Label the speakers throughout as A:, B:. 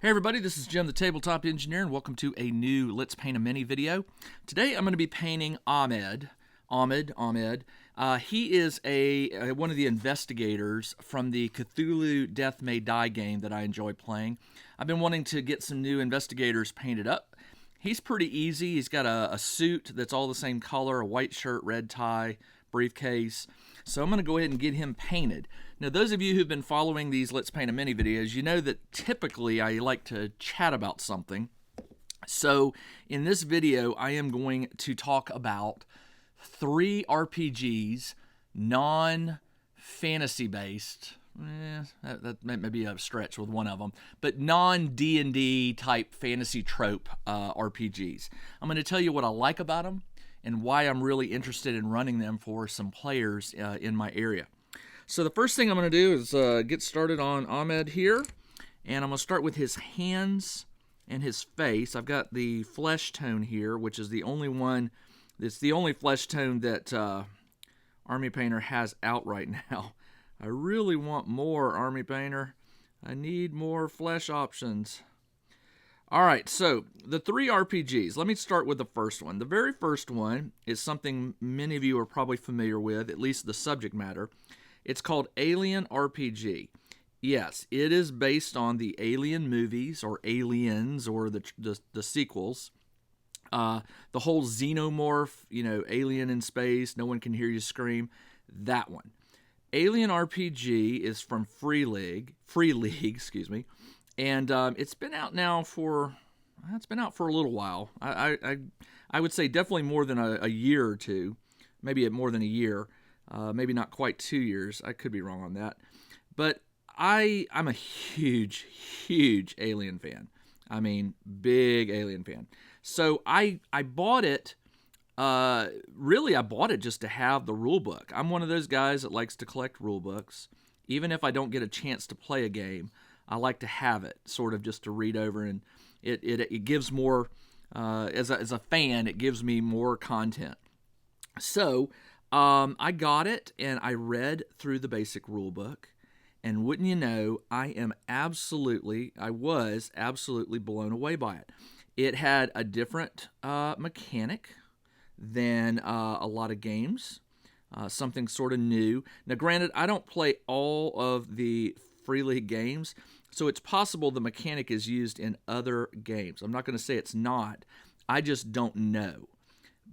A: Hey everybody, this is Jim the Tabletop Engineer, and welcome to a new Let's Paint a Mini video. Today I'm going to be painting Ahmed. He is one of the investigators from the Cthulhu Death May Die game that I enjoy playing. I've been wanting to get some new investigators painted up. He's pretty easy. He's got a suit that's all the same color, a white shirt, red tie, briefcase. So I'm going to go ahead and get him painted. Now, those of you who've been following these Let's Paint a Mini videos, you know that typically I like to chat about something. So in this video, I am going to talk about 3 RPGs, non-fantasy based. That may be a stretch with one of them, but non-D&D type fantasy trope RPGs. I'm going to tell you what I like about them and why I'm really interested in running them for some players in my area. So the first thing I'm going to do is get started on Ahmed here, and I'm going to start with his hands and his face. I've got the flesh tone here, which is the only one. It's the only flesh tone that Army Painter has out right now. I really want more, Army Painter. I need more flesh options. All right, so the 3 RPGs. Let me start with the first one. The very first one is something many of you are probably familiar with, at least the subject matter. It's called Alien RPG. Yes, it is based on the Alien movies, or Aliens, or the sequels. The whole xenomorph, alien in space, no one can hear you scream, that one. Alien RPG is from Free League, excuse me, and it's been out now for a little while. I would say definitely more than a year or two, maybe more than a year. Maybe not quite 2 years. I could be wrong on that. But I'm a huge Alien fan. I mean, big Alien fan. So I bought it, really I bought it just to have the rule book. I'm one of those guys that likes to collect rule books. Even if I don't get a chance to play a game, I like to have it, sort of just to read over. And it gives more, as a fan, it gives me more content. So I got it, and I read through the basic rule book, and wouldn't you know, I was absolutely blown away by it. It had a different mechanic than a lot of games, something sort of new. Now, granted, I don't play all of the Free League games, so it's possible the mechanic is used in other games. I'm not going to say it's not. I just don't know.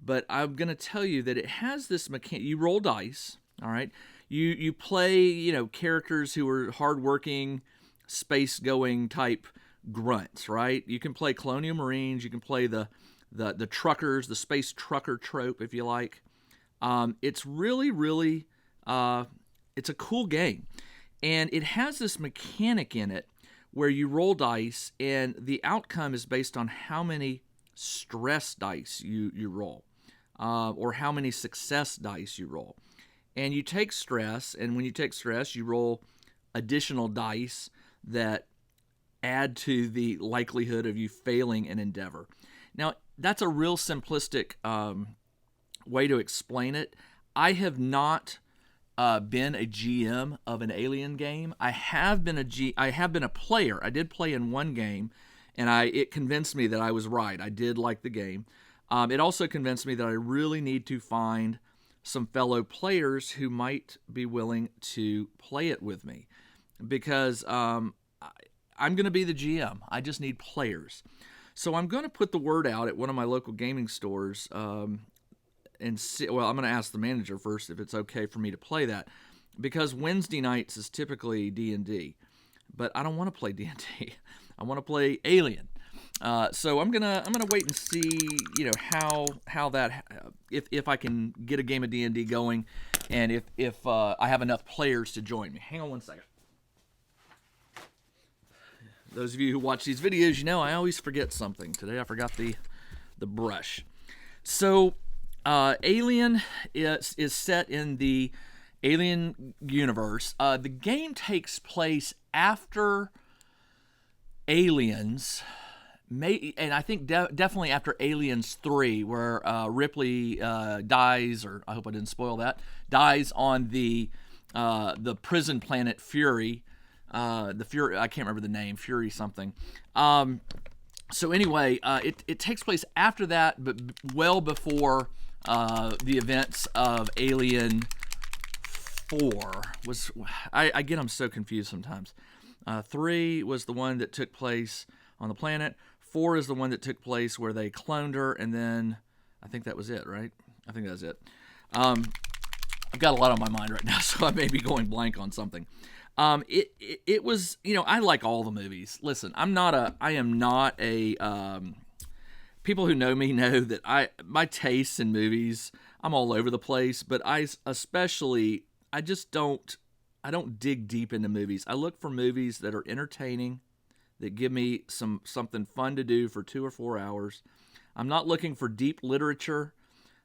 A: But I'm going to tell you that it has this mechanic. You roll dice, all right? You play, characters who are hardworking, space-going type grunts, right? You can play Colonial Marines. You can play the truckers, the space trucker trope, if you like. It's really, it's a cool game. And it has this mechanic in it where you roll dice, and the outcome is based on how many stress dice you roll. Or how many success dice you roll. And you take stress, and when you take stress, you roll additional dice that add to the likelihood of you failing an endeavor. Now, that's a real simplistic way to explain it. I have not been a GM of an Alien game. I have been a player. I did play in one game, and it convinced me that I was right. I did like the game. It also convinced me that I really need to find some fellow players who might be willing to play it with me, because I'm going to be the GM. I just need players. So I'm going to put the word out at one of my local gaming stores and see. Well, I'm going to ask the manager first if it's okay for me to play that, because Wednesday nights is typically D&D, but I don't want to play D&D. I want to play Alien. So I'm gonna wait and see, how that, if I can get a game of D&D going, and if I have enough players to join me. Hang on one second. Those of you who watch these videos, I always forget something. Today I forgot the brush. So Alien is set in the Alien universe. The game takes place after Aliens. And I think definitely after Aliens 3, where Ripley dies, or I hope I didn't spoil that, dies on the prison planet Fury, The Fury, I can't remember the name, Fury something. So anyway, it takes place after that, but well before the events of Alien 4. I get them so confused sometimes. 3 was the one that took place on the planet. 4 is the one that took place where they cloned her, and then I think that was it, right? I think that's it. I've got a lot on my mind right now, so I may be going blank on something. It was, I like all the movies. Listen, I am not a people who know me know that my tastes in movies, I'm all over the place, but I don't dig deep into movies. I look for movies that are entertaining, that give me something fun to do for 2 or 4 hours. I'm not looking for deep literature.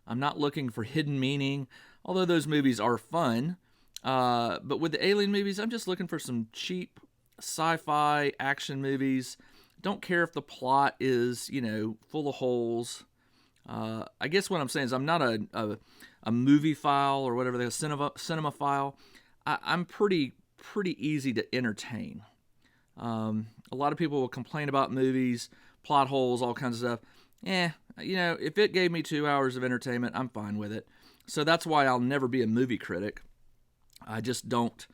A: I'm not looking for hidden meaning, although those movies are fun. But with the Alien movies, I'm just looking for some cheap sci-fi action movies. Don't care if the plot is, full of holes. I guess what I'm saying is I'm not a movie file or whatever, the cinema file. I'm pretty easy to entertain. A lot of people will complain about movies, plot holes, all kinds of stuff. If it gave me 2 hours of entertainment, I'm fine with it. So that's why I'll never be a movie critic. I don't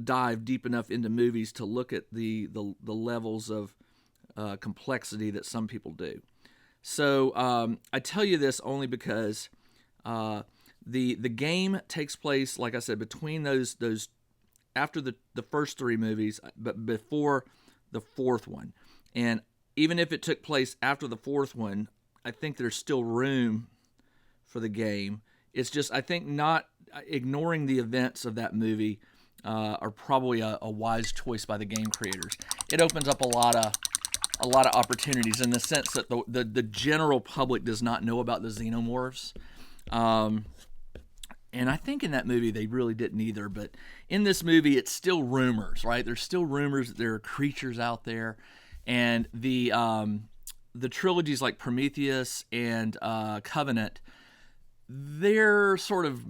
A: dive deep enough into movies to look at the levels of complexity that some people do. So I tell you this only because the game takes place, like I said, between those after the first 3 movies, but before the 4th one. And even if it took place after the 4th one, I think there's still room for the game. It's just, I think, not ignoring the events of that movie are probably a wise choice by the game creators. It opens up a lot of opportunities in the sense that the general public does not know about the xenomorphs. And I think in that movie they really didn't either. But in this movie, it's still rumors, right? There's still rumors that there are creatures out there. And the trilogies like Prometheus and Covenant, they're sort of,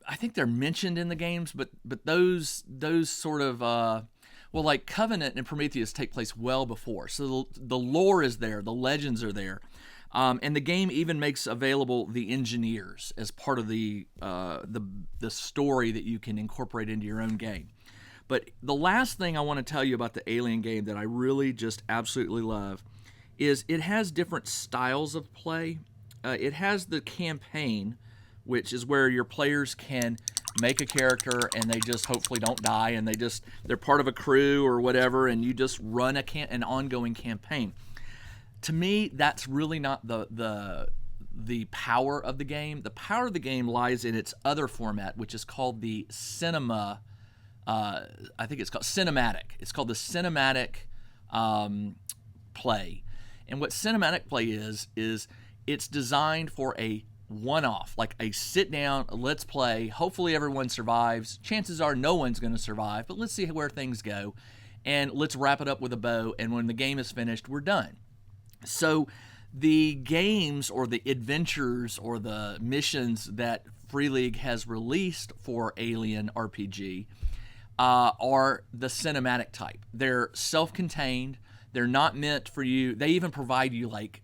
A: I think they're mentioned in the games, but those sort of like Covenant and Prometheus take place well before. So the lore is there, the legends are there. And the game even makes available the engineers as part of the story that you can incorporate into your own game. But the last thing I want to tell you about the Alien game that I really just absolutely love is it has different styles of play. It has the campaign, which is where your players can make a character and they just hopefully don't die, and they're part of a crew or whatever, and you just run an ongoing campaign. To me, that's really not the power of the game. The power of the game lies in its other format, which is called the cinema. I think it's called cinematic. It's called the cinematic play. And what cinematic play is it's designed for a one-off, like a sit-down, let's play. Hopefully everyone survives. Chances are no one's going to survive, but let's see where things go. And let's wrap it up with a bow, and when the game is finished, we're done. So the games or the adventures or the missions that Free League has released for Alien RPG are the cinematic type. They're self-contained. They're not meant for you. They even provide you like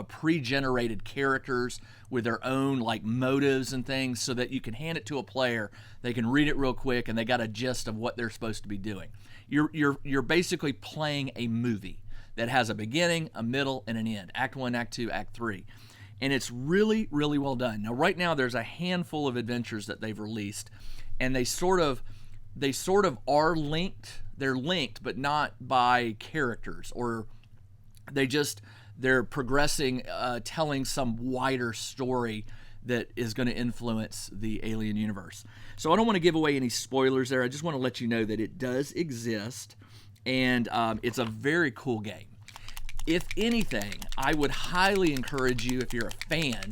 A: pre-generated characters with their own like motives and things, so that you can hand it to a player. They can read it real quick, and they got a gist of what they're supposed to be doing. You're basically playing a movie that has a beginning, a middle, and an end. Act 1, Act 2, Act 3. And it's really, really well done. Now, right now, there's a handful of adventures that they've released, and they sort of are linked. They're linked, but not by characters, or they're progressing, telling some wider story that is going to influence the Alien universe. So I don't want to give away any spoilers there. I just want to let you know that it does exist, and it's a very cool game. If anything, I would highly encourage you, if you're a fan,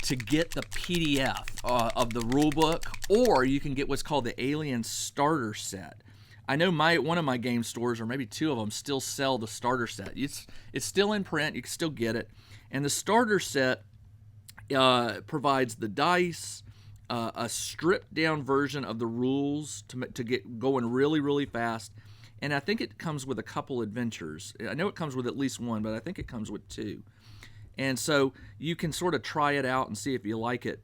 A: to get the PDF of the rulebook, or you can get what's called the Alien Starter Set. I know one of my game stores, or maybe 2 of them, still sell the starter set. It's still in print. You can still get it. And the starter set provides the dice, a stripped down version of the rules to get going really, really fast. And I think it comes with a couple adventures. I know it comes with at least one, but I think it comes with two. And so you can sort of try it out and see if you like it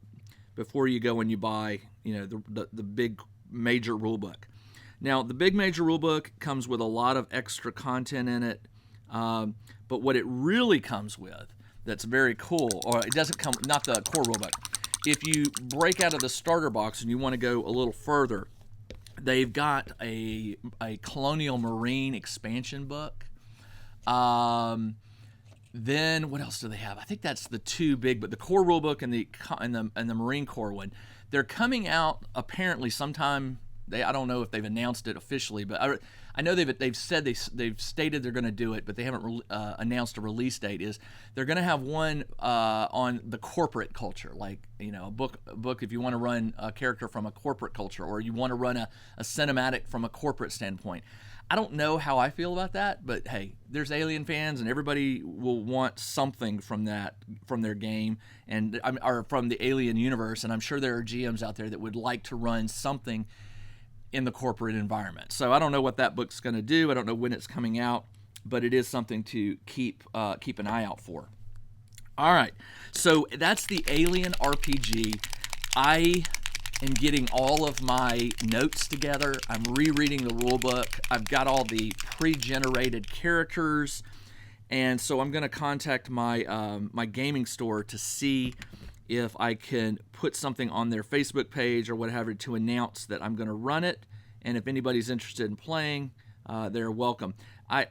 A: before you go and you buy, the big major rule book. Now, the big major rule book comes with a lot of extra content in it, but what it really comes with that's very cool, or it doesn't come, not the core rule book. If you break out of the starter box and you want to go a little further, they've got a Colonial Marine expansion book. Then what else do they have? I think that's the two big, but the core rulebook and the Marine Corps one, they're coming out apparently sometime. I don't know if they've announced it officially, but I know they've said they've stated they're going to do it, but they haven't announced a release date. Is they're going to have one on the corporate culture, like a book if you want to run a character from a corporate culture, or you want to run a cinematic from a corporate standpoint. I don't know how I feel about that, but hey, there's Alien fans, and everybody will want something from their game, or from the Alien universe, and I'm sure there are GMs out there that would like to run something in the corporate environment. So I don't know what that book's going to do. I don't know when it's coming out, but it is something to keep an eye out for. All right, so that's the Alien RPG. I am getting all of my notes together. I'm rereading the rule book. I've got all the pre-generated characters, and so I'm going to contact my my gaming store to see if I can put something on their Facebook page or whatever to announce that I'm going to run it, and if anybody's interested in playing, they're welcome. I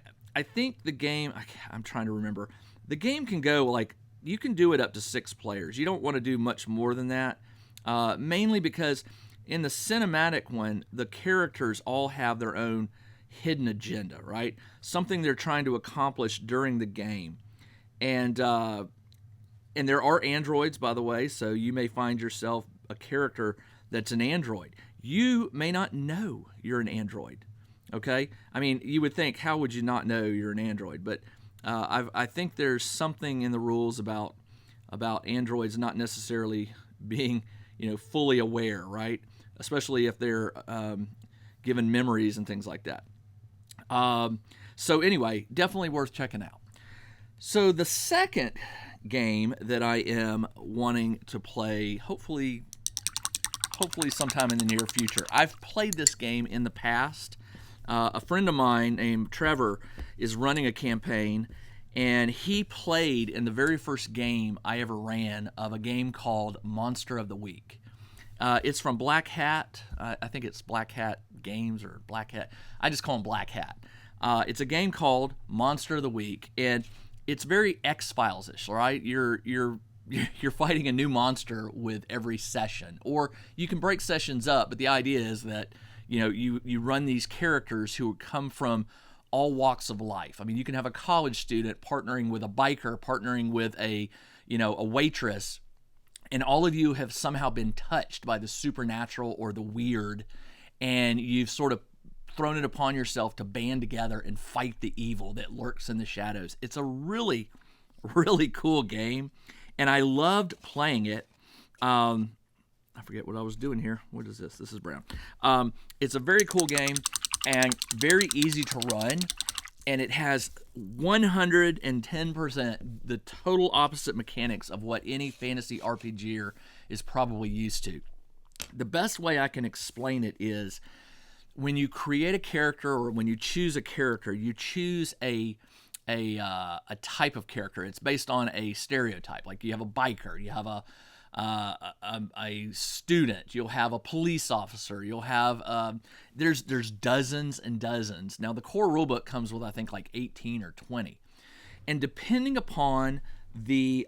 A: think the game, I'm trying to remember, the game can go, like, you can do it up to 6 players. You don't want to do much more than that, mainly because in the cinematic one, the characters all have their own hidden agenda, right? Something they're trying to accomplish during the game. And there are androids, by the way, so you may find yourself a character that's an android. You may not know you're an android, okay? I mean, you would think, how would you not know you're an android? But I think there's something in the rules about androids not necessarily being, fully aware, right? Especially if they're given memories and things like that. So anyway, definitely worth checking out. So the second game that I am wanting to play, hopefully sometime in the near future. I've played this game in the past. A friend of mine named Trevor is running a campaign, and he played in the very first game I ever ran of a game called Monster of the Week. It's from Black Hat. I think it's Black Hat Games or Black Hat. I just call them Black Hat. It's a game called Monster of the Week, and it's very X-Files-ish, right? You're fighting a new monster with every session, or you can break sessions up. But the idea is that you run these characters who come from all walks of life. I mean, you can have a college student partnering with a biker, partnering with a waitress, and all of you have somehow been touched by the supernatural or the weird, and you've sort of thrown it upon yourself to band together and fight the evil that lurks in the shadows. It's a really, really cool game, and I loved playing it. I forget what I was doing here. What is this? This is brown. It's a very cool game and very easy to run, and it has 110% the total opposite mechanics of what any fantasy RPGer is probably used to. The best way I can explain it is, when you create a character, or when you choose a character, you choose a type of character. It's based on a stereotype. Like, you have a biker, you have a student, you'll have a police officer, you'll have there's dozens and dozens. Now, the core rulebook comes with, I think, like 18 or 20, and depending upon the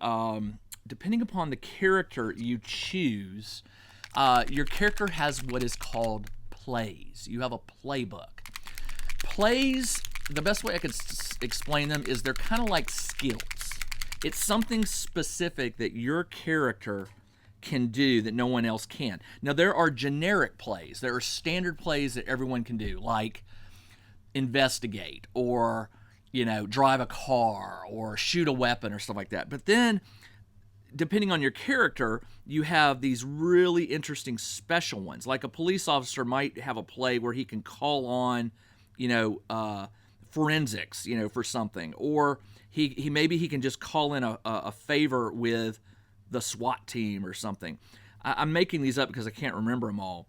A: character you choose, your character has what is called plays. You have a playbook. Plays, the best way I could explain them is they're kind of like skills. It's something specific that your character can do that no one else can. Now, there are generic plays. There are standard plays that everyone can do, like investigate, or drive a car, or shoot a weapon, or stuff like that. But then depending on your character, you have these really interesting special ones. Like a police officer might have a play where he can call on, forensics, for something, or he maybe he can just call in a favor with the SWAT team or something. I'm making these up because I can't remember them all,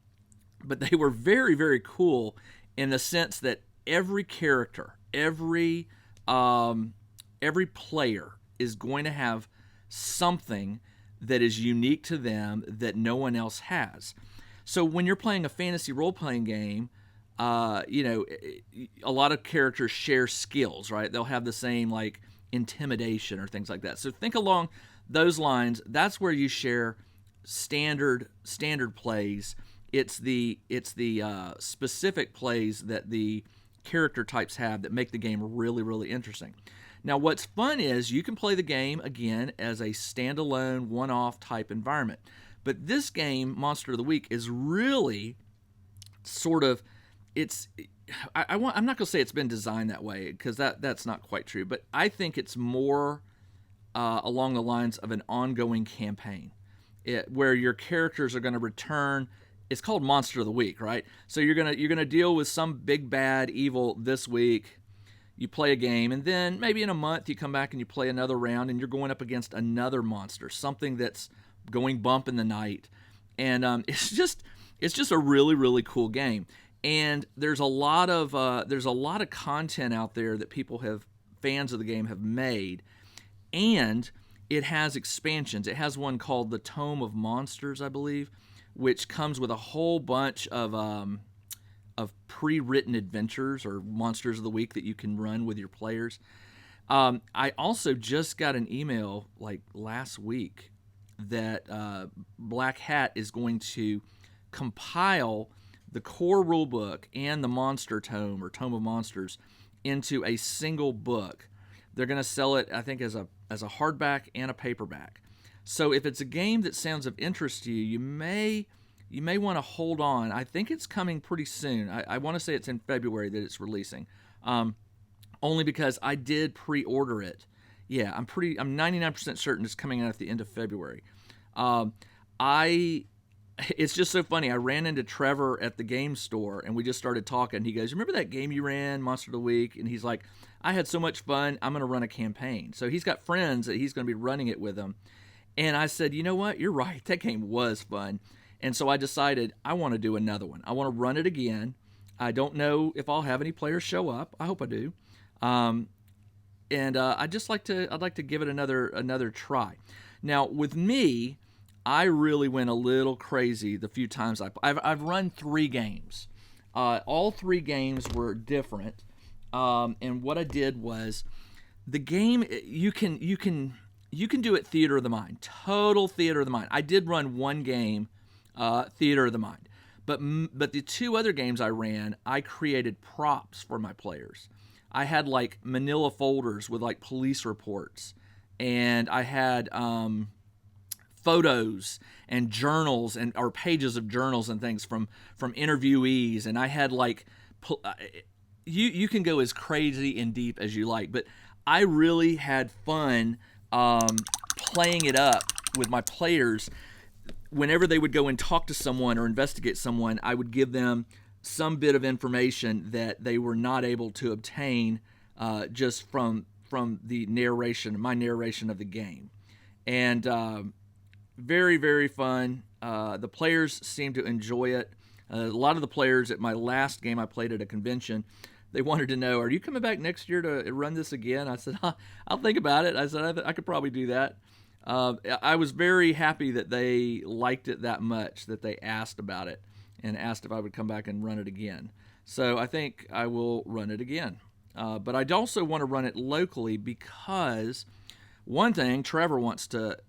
A: but they were very, very cool in the sense that every character, every player is going to have something that is unique to them that no one else has. So when you're playing a fantasy role-playing game, a lot of characters share skills, right? They'll have the same like intimidation or things like that. So think along those lines. That's where you share standard plays. It's the specific plays that the character types have that make the game really, really interesting. Now, what's fun is you can play the game, again, as a standalone, one-off type environment. But this game, Monster of the Week, is really sort of, I'm not going to say it's been designed that way, because that's not quite true, but I think it's more along the lines of an ongoing campaign, where your characters are going to return. It's called Monster of the Week, right? So you're gonna deal with some big bad evil this week. You play a game, and then maybe in a month you come back and you play another round, and you're going up against another monster, something that's going bump in the night, and it's just a really, really cool game. And there's a lot of content out there that fans of the game have made, and it has expansions. It has one called the Tome of Monsters, I believe, which comes with a whole bunch of pre-written adventures or monsters of the week that you can run with your players. I also just got an email like last week that Black Hat is going to compile the core rulebook and the Monster Tome or Tome of Monsters into a single book. They're going to sell it, I think, as a hardback and a paperback. So if it's a game that sounds of interest to you, you may want to hold on. I think it's coming pretty soon. I want to say it's in February that it's releasing, only because I did pre-order it. Yeah, I'm 99% certain it's coming out at the end of February. It's just so funny. I ran into Trevor at the game store, and we just started talking. He goes, "Remember that game you ran, Monster of the Week?" And he's like, "I had so much fun. I'm going to run a campaign." So he's got friends that he's going to be running it with them. And I said, "You know what? You're right. That game was fun." And so I decided I want to do another one. I want to run it again. I don't know if I'll have any players show up. I hope I do. I'd like to give it another try. Now with me, I really went a little crazy the few times I've run 3 games. All 3 games were different. And what I did was the game you can do it theater of the mind, total theater of the mind. I did run one game, theater of the mind, but the 2 other games I ran, I created props for my players. I had like manila folders with like police reports, and I had photos and journals or pages of journals and things from interviewees, and I had like you can go as crazy and deep as you like, but I really had fun playing it up with my players. Whenever they would go and talk to someone or investigate someone, I would give them some bit of information that they were not able to obtain just from the narration, my narration of the game. And very, very fun. The players seemed to enjoy it. A lot of the players at my last game I played at a convention, they wanted to know, "Are you coming back next year to run this again?" I said, "I'll think about it." I said, I could probably do that. I was very happy that they liked it that much, that they asked about it and asked if I would come back and run it again. So I think I will run it again. But I'd also want to run it locally because one thing, Trevor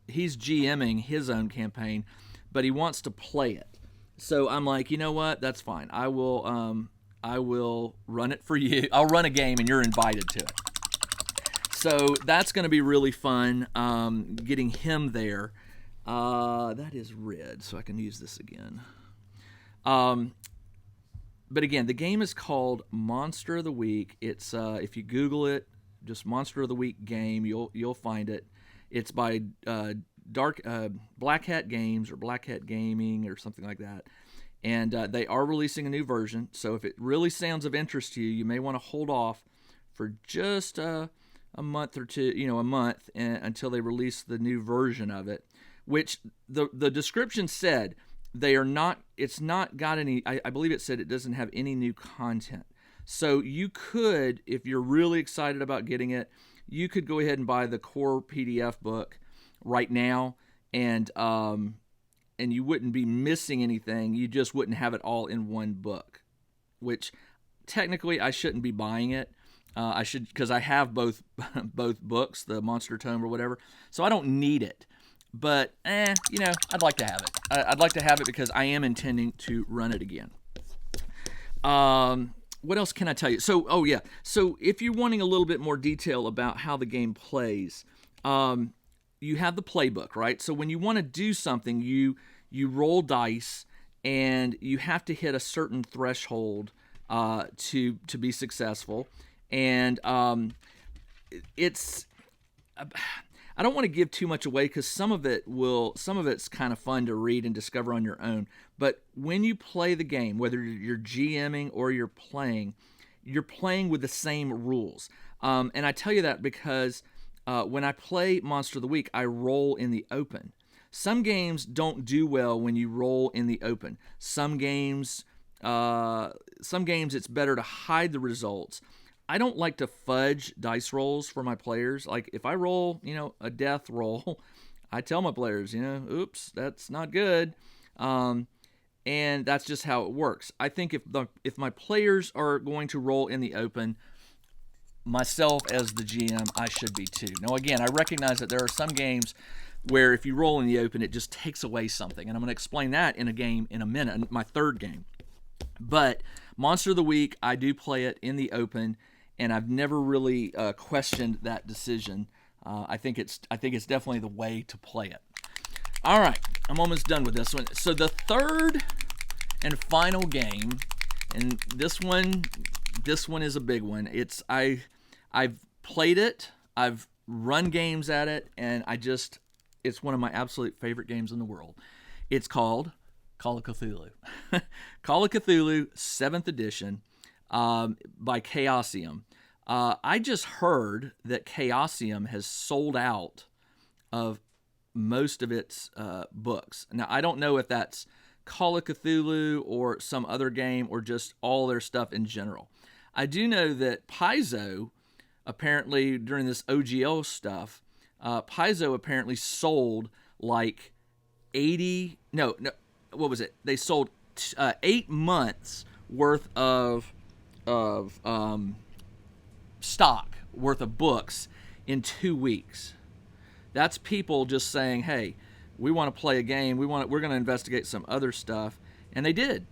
A: he's GMing his own campaign, but he wants to play it. So I'm like, you know what? That's fine. I will run it for you. I'll run a game and you're invited to it. So that's going to be really fun, getting him there. That is red, so I can use this again. But again, the game is called Monster of the Week. It's if you Google it, just Monster of the Week game, you'll find it. It's by Black Hat Games or Black Hat Gaming or something like that. And they are releasing a new version. So if it really sounds of interest to you, you may want to hold off for just a month or two, a month until they release the new version of it, which the description said it's not got any, I believe it said it doesn't have any new content. So you could, if you're really excited about getting it, you could go ahead and buy the core PDF book right now, and you wouldn't be missing anything. You just wouldn't have it all in one book, which technically I shouldn't be buying it. I should, because I have both books, the Monster Tome or whatever, so I don't need it. But I'd like to have it. I'd like to have it because I am intending to run it again. What else can I tell you? So if you're wanting a little bit more detail about how the game plays, you have the playbook, right? So when you want to do something, you roll dice, and you have to hit a certain threshold to be successful. And it's I don't want to give too much away because some of it's kind of fun to read and discover on your own. But when you play the game, whether you're GMing or you're playing with the same rules. And I tell you that because when I play Monster of the Week, I roll in the open. Some games don't do well when you roll in the open. Some games it's better to hide the results. I don't like to fudge dice rolls for my players. Like if I roll, a death roll, I tell my players, oops, that's not good. And that's just how it works. I think if my players are going to roll in the open, myself as the GM, I should be too. Now again, I recognize that there are some games where if you roll in the open, it just takes away something. And I'm going to explain that in a game in a minute, my third game. But Monster of the Week, I do play it in the open, and I've never really questioned that decision. I think it's definitely the way to play it. All right, I'm almost done with this one. So the third and final game, and this one is a big one. I've played it, I've run games at it, and it's one of my absolute favorite games in the world. It's called Call of Cthulhu. Call of Cthulhu, 7th edition, by Chaosium. I just heard that Chaosium has sold out of most of its books. Now, I don't know if that's Call of Cthulhu or some other game or just all their stuff in general. I do know that Paizo, apparently during this OGL stuff, Paizo apparently sold like 80... No, what was it? They sold 8 months worth of stock worth of books in 2 weeks. That's people just saying, hey, we want to play a game, we're going to investigate some other stuff, and they did.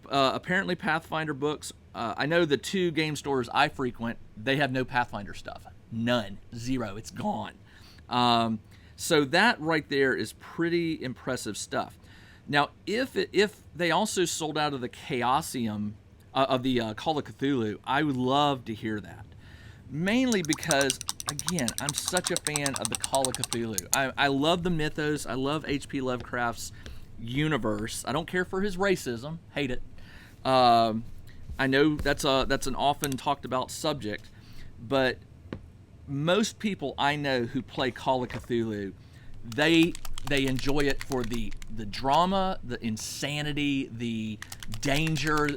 A: Apparently Pathfinder books, I know the 2 game stores I frequent, they have no Pathfinder stuff. None. 0. It's gone. So that right there is pretty impressive stuff. Now, if they also sold out of the Chaosium, of the Call of Cthulhu, I would love to hear that. Mainly because, again, I'm such a fan of the Call of Cthulhu. I love the mythos. I love H.P. Lovecraft's universe. I don't care for his racism. Hate it. I know that's an often talked about subject, but most people I know who play Call of Cthulhu, they enjoy it for the drama, the insanity, the danger.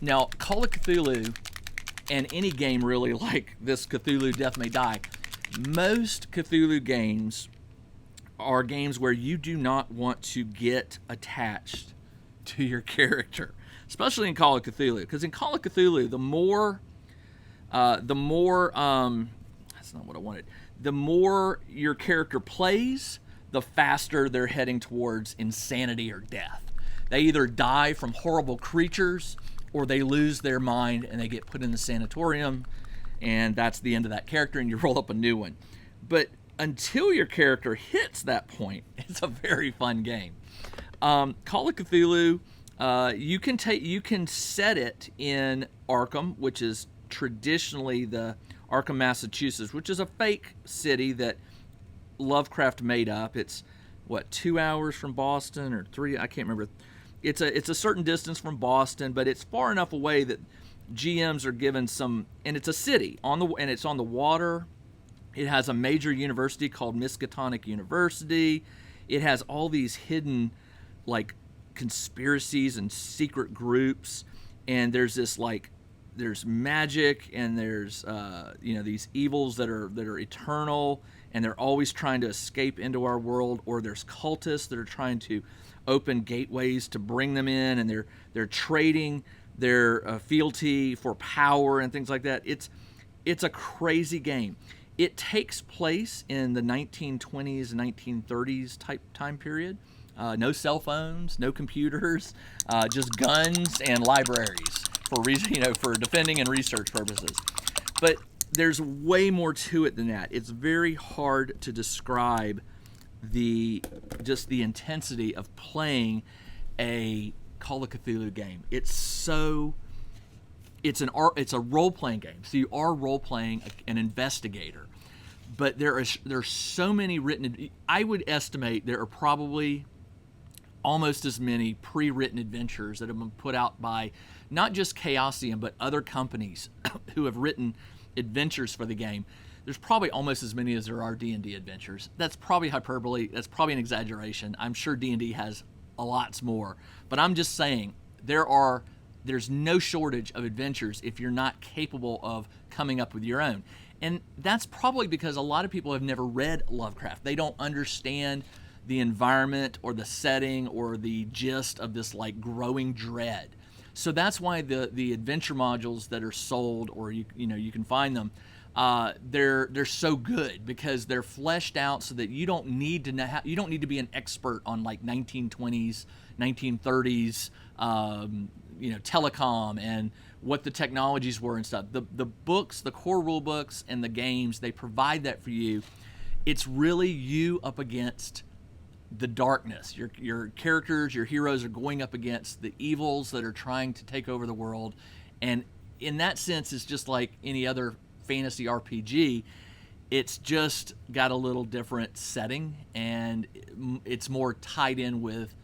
A: Now, Call of Cthulhu, and any game really like this Cthulhu Death May Die, most Cthulhu games are games where you do not want to get attached to your character, especially in Call of Cthulhu. Because in Call of Cthulhu, the more that's not what I wanted. The more your character plays, the faster they're heading towards insanity or death. They either die from horrible creatures, or they lose their mind and they get put in the sanatorium, and that's the end of that character, and you roll up a new one. But until your character hits that point, it's a very fun game. Call of Cthulhu, you can set it in Arkham, which is traditionally the Arkham, Massachusetts, which is a fake city that Lovecraft made up. It's what, 2 hours from Boston or 3, I can't remember. It's a certain distance from Boston, but it's far enough away that GMs are given some, and it's a city and it's on the water. It has a major university called Miskatonic University. It has all these hidden, like, conspiracies and secret groups, and there's this, like, there's magic, and there's these evils that are eternal, and they're always trying to escape into our world, or there's cultists that are trying to open gateways to bring them in, and they're trading their fealty for power and things like that. It's a crazy game. It takes place in the 1920s and 1930s type time period. No cell phones, no computers, just guns and libraries for defending and research purposes. But there's way more to it than that. It's very hard to describe the intensity of playing a Call of Cthulhu game. It's a role-playing game, so you are role-playing an investigator. But there's so many written. I would estimate there are probably almost as many pre-written adventures that have been put out by not just Chaosium, but other companies who have written adventures for the game. There's probably almost as many as there are D&D adventures. That's probably hyperbole. That's probably an exaggeration. I'm sure D&D has a lots more. But I'm just saying there's no shortage of adventures if you're not capable of coming up with your own. And that's probably because a lot of people have never read Lovecraft. They don't understand the environment or the setting or the gist of this, like, growing dread. So that's why the adventure modules that are sold, or you can find them, they're so good, because they're fleshed out so that you don't need to be an expert on, like, 1920s, 1930s, telecom and what the technologies were and stuff. The books, the core rule books, and the games, they provide that for you. It's really you up against the darkness. Your characters, your heroes are going up against the evils that are trying to take over the world. And in that sense, it's just like any other fantasy RPG. It's just got a little different setting, and it's more tied in with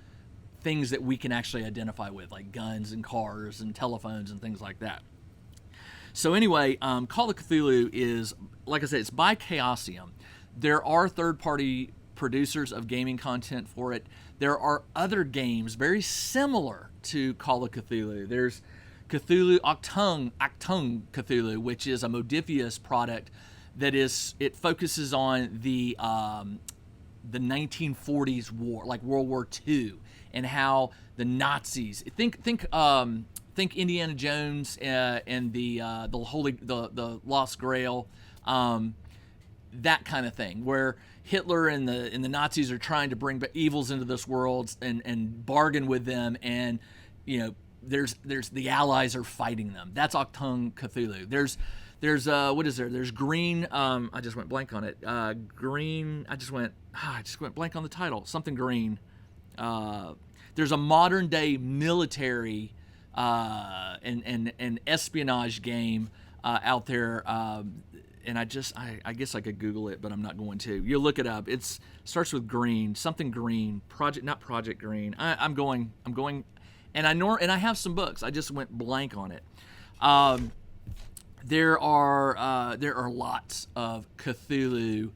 A: things that we can actually identify with, like guns and cars and telephones and things like that. So anyway, Call of Cthulhu is, like I said, it's by Chaosium. There are third-party producers of gaming content for it. There are other games very similar to Call of Cthulhu. There's Cthulhu Achtung Cthulhu, which is a Modiphius product it focuses on the 1940s war, like World War II, and how the Nazis think Indiana Jones and the Lost Grail, that kind of thing, where Hitler and the Nazis are trying to bring evils into this world and bargain with them, and there's the Allies are fighting them. That's Achtung Cthulhu. There's what is there? There's Green. I just went blank on it. Green. I just went blank on the title. Something Green. There's a modern day military and espionage game out there. And I guess I could Google it, but I'm not going to. You look it up. It starts with Green. Something Green. Not Project Green. I'm going. And I have some books. I just went blank on it. There are lots of Cthulhu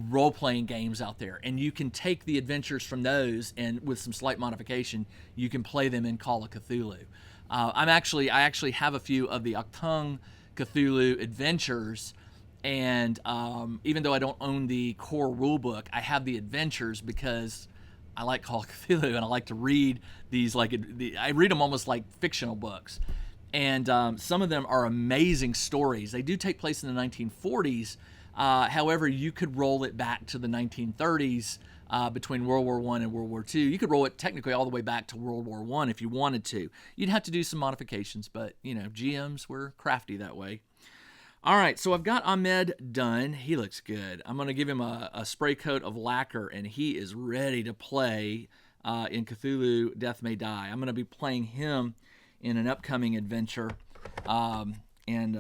A: role-playing games out there, and you can take the adventures from those, and with some slight modification, you can play them in Call of Cthulhu. I actually have a few of the Achtung Cthulhu adventures, and even though I don't own the core rulebook, I have the adventures because I like Call of Cthulhu, and I like to read these. I read them almost like fictional books. And some of them are amazing stories. They do take place in the 1940s. However, you could roll it back to the 1930s between World War I and World War II. You could roll it technically all the way back to World War I if you wanted to. You'd have to do some modifications, but, GMs were crafty that way. All right, so I've got Ahmed done. He looks good. I'm going to give him a spray coat of lacquer, and he is ready to play in Cthulhu Death May Die. I'm going to be playing him in an upcoming adventure, and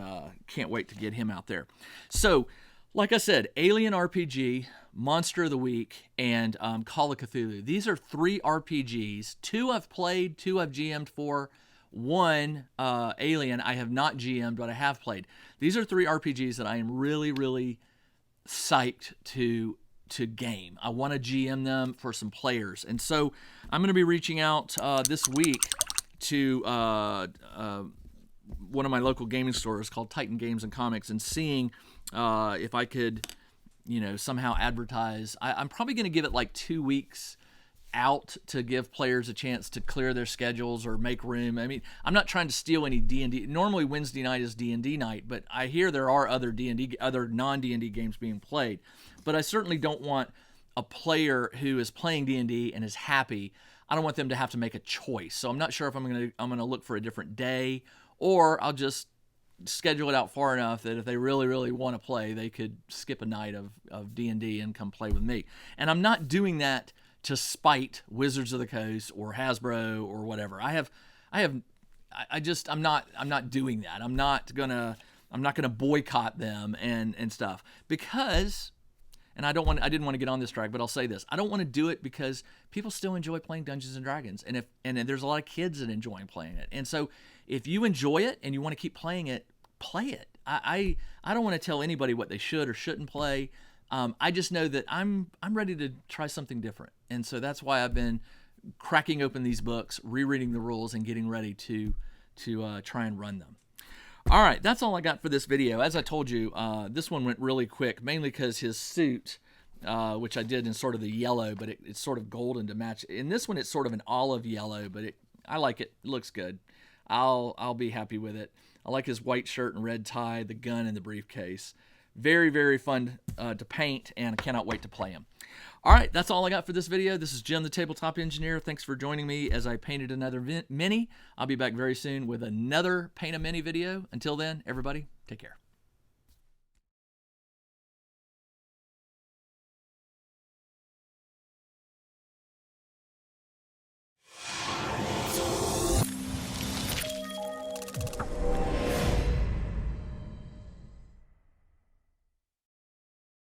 A: can't wait to get him out there. So Like I said, Alien RPG, Monster of the Week, and Call of Cthulhu. These are 3 RPGs. 2 I've played, 2 I've GM'd for. 1, Alien, I have not GM'd, but I have played. These are 3 RPGs that I am really, really psyched to game. I want to GM them for some players. And so I'm going to be reaching out this week to one of my local gaming stores called Titan Games and Comics and seeing if I could, somehow advertise. I'm probably going to give it like 2 weeks out to give players a chance to clear their schedules or make room. I mean, I'm not trying to steal any D&D. Normally Wednesday night is D&D night, but I hear there are other non-D&D games being played. But I certainly don't want a player who is playing D&D and is happy. I don't want them to have to make a choice. So I'm not sure if I'm going to look for a different day, or I'll just schedule it out far enough that if they really, really want to play, they could skip a night of D&D and come play with me. And I'm not doing that to spite Wizards of the Coast or Hasbro or whatever. I'm not doing that. I'm not gonna boycott them and stuff, because, and I didn't want to get on this track, but I'll say this. I don't want to do it because people still enjoy playing Dungeons and Dragons. And there's a lot of kids that enjoy playing it. And so if you enjoy it and you want to keep playing it, play it. I don't want to tell anybody what they should or shouldn't play. I just know that I'm ready to try something different. And so that's why I've been cracking open these books, rereading the rules, and getting ready to try and run them. All right, that's all I got for this video. As I told you, this one went really quick, mainly because his suit, which I did in sort of the yellow, but it's sort of golden to match. In this one, it's sort of an olive yellow, but I like it. It looks good. I'll be happy with it. I like his white shirt and red tie, the gun, and the briefcase. Very, very fun to paint, and I cannot wait to play him. All right, that's all I got for this video. This is Jim, the Tabletop Engineer. Thanks for joining me as I painted another mini. I'll be back very soon with another Paint a Mini video. Until then, everybody, take care.